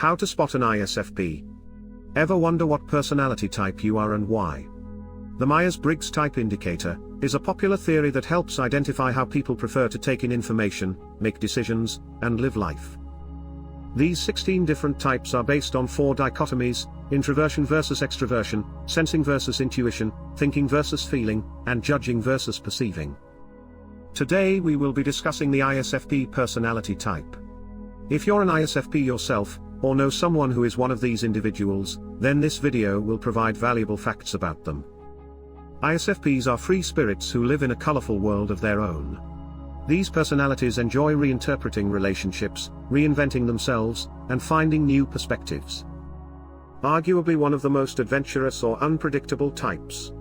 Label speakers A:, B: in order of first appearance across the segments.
A: How to spot an ISFP. Ever wonder what personality type you are and why? The Myers-Briggs Type Indicator is a popular theory that helps identify how people prefer to take in information, make decisions, and live life. These 16 different types are based on 4 dichotomies: introversion versus extroversion, sensing versus intuition, thinking versus feeling, and judging versus perceiving. Today we will be discussing the ISFP personality type. If you're an ISFP yourself, or know someone who is one of these individuals, then this video will provide valuable facts about them. ISFPs are free spirits who live in a colorful world of their own. These personalities enjoy reinterpreting relationships, reinventing themselves, and finding new perspectives. Arguably one of the most adventurous or unpredictable types.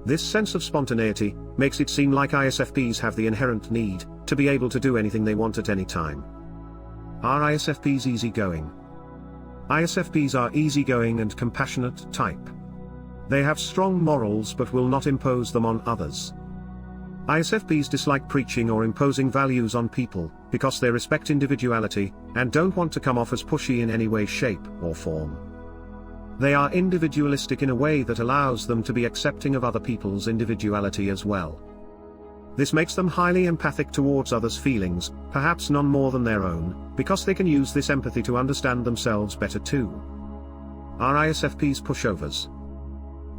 A: This sense of spontaneity makes it seem like ISFPs have the inherent need to be able to do anything they want at any time. Are ISFPs easygoing? ISFPs are easygoing and compassionate type. They have strong morals but will not impose them on others. ISFPs dislike preaching or imposing values on people, because they respect individuality, and don't want to come off as pushy in any way, shape, or form. They are individualistic in a way that allows them to be accepting of other people's individuality as well. This makes them highly empathic towards others' feelings, perhaps none more than their own, because they can use this empathy to understand themselves better too. Are ISFPs pushovers?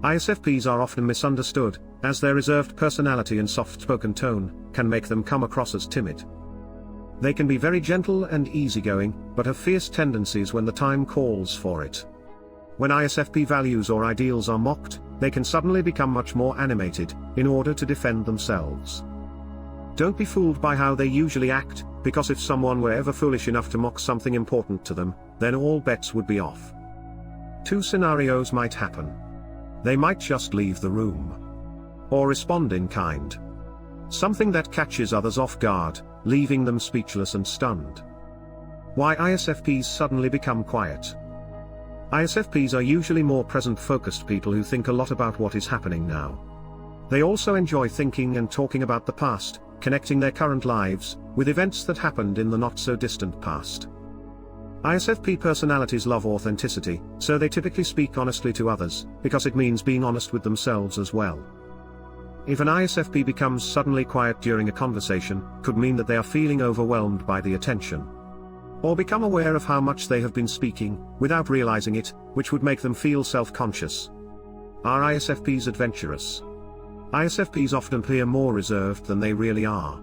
A: ISFPs are often misunderstood, as their reserved personality and soft-spoken tone can make them come across as timid. They can be very gentle and easygoing, but have fierce tendencies when the time calls for it. When ISFP values or ideals are mocked, they can suddenly become much more animated, in order to defend themselves. Don't be fooled by how they usually act, because if someone were ever foolish enough to mock something important to them, then all bets would be off. 2 scenarios might happen. They might just leave the room. Or respond in kind. Something that catches others off guard, leaving them speechless and stunned. Why ISFPs suddenly become quiet? ISFPs are usually more present-focused people who think a lot about what is happening now. They also enjoy thinking and talking about the past, connecting their current lives with events that happened in the not-so-distant past. ISFP personalities love authenticity, so they typically speak honestly to others, because it means being honest with themselves as well. If an ISFP becomes suddenly quiet during a conversation, could mean that they are feeling overwhelmed by the attention. Or become aware of how much they have been speaking, without realizing it, which would make them feel self-conscious. Are ISFPs adventurous? ISFPs often appear more reserved than they really are.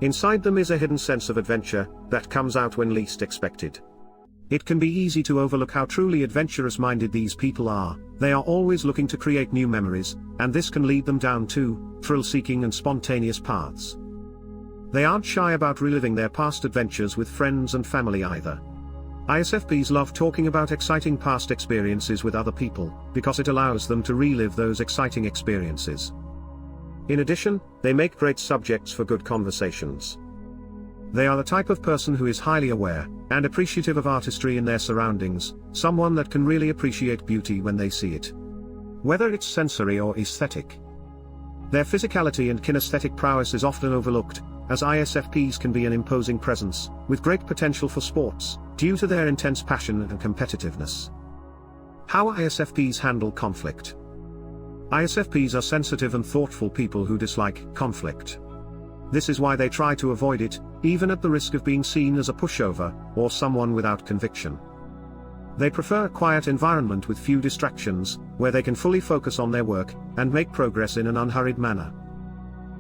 A: Inside them is a hidden sense of adventure that comes out when least expected. It can be easy to overlook how truly adventurous-minded these people are. They are always looking to create new memories, and this can lead them down to thrill-seeking and spontaneous paths. They aren't shy about reliving their past adventures with friends and family either. ISFPs love talking about exciting past experiences with other people, because it allows them to relive those exciting experiences. In addition, they make great subjects for good conversations. They are the type of person who is highly aware and appreciative of artistry in their surroundings, someone that can really appreciate beauty when they see it, whether it's sensory or aesthetic. Their physicality and kinesthetic prowess is often overlooked, as ISFPs can be an imposing presence, with great potential for sports, due to their intense passion and competitiveness. How ISFPs handle conflict. ISFPs are sensitive and thoughtful people who dislike conflict. This is why they try to avoid it, even at the risk of being seen as a pushover, or someone without conviction. They prefer a quiet environment with few distractions, where they can fully focus on their work, and make progress in an unhurried manner.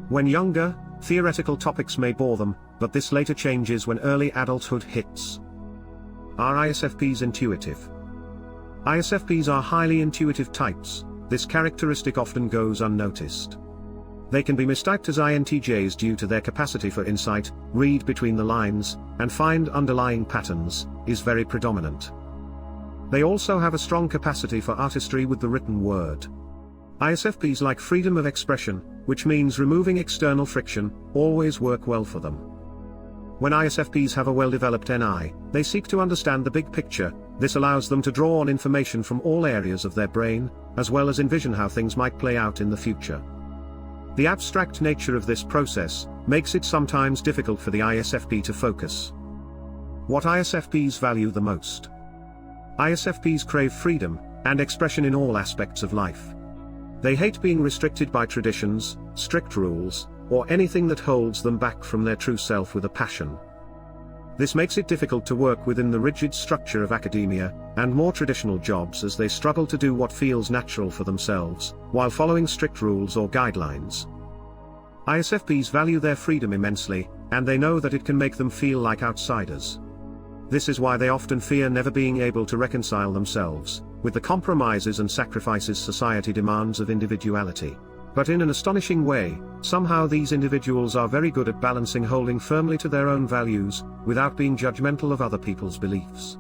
A: When younger, theoretical topics may bore them, but this later changes when early adulthood hits. Are ISFPs intuitive? ISFPs are highly intuitive types. This characteristic often goes unnoticed. They can be mistyped as INTJs due to their capacity for insight, read between the lines, and find underlying patterns, is very predominant. They also have a strong capacity for artistry with the written word. ISFPs like freedom of expression, which means removing external friction, always work well for them. When ISFPs have a well-developed NI, they seek to understand the big picture. This allows them to draw on information from all areas of their brain, as well as envision how things might play out in the future. The abstract nature of this process makes it sometimes difficult for the ISFP to focus. What ISFPs value the most. ISFPs crave freedom and expression in all aspects of life. They hate being restricted by traditions, strict rules, or anything that holds them back from their true self with a passion. This makes it difficult to work within the rigid structure of academia and more traditional jobs, as they struggle to do what feels natural for themselves, while following strict rules or guidelines. ISFPs value their freedom immensely, and they know that it can make them feel like outsiders. This is why they often fear never being able to reconcile themselves with the compromises and sacrifices society demands of individuality. But in an astonishing way, somehow these individuals are very good at balancing holding firmly to their own values, without being judgmental of other people's beliefs.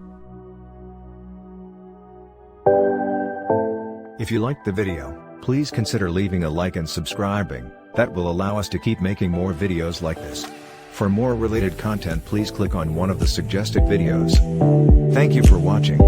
B: If you liked the video, please consider leaving a like and subscribing. That will allow us to keep making more videos like this. For more related content, please click on one of the suggested videos. Thank you for watching.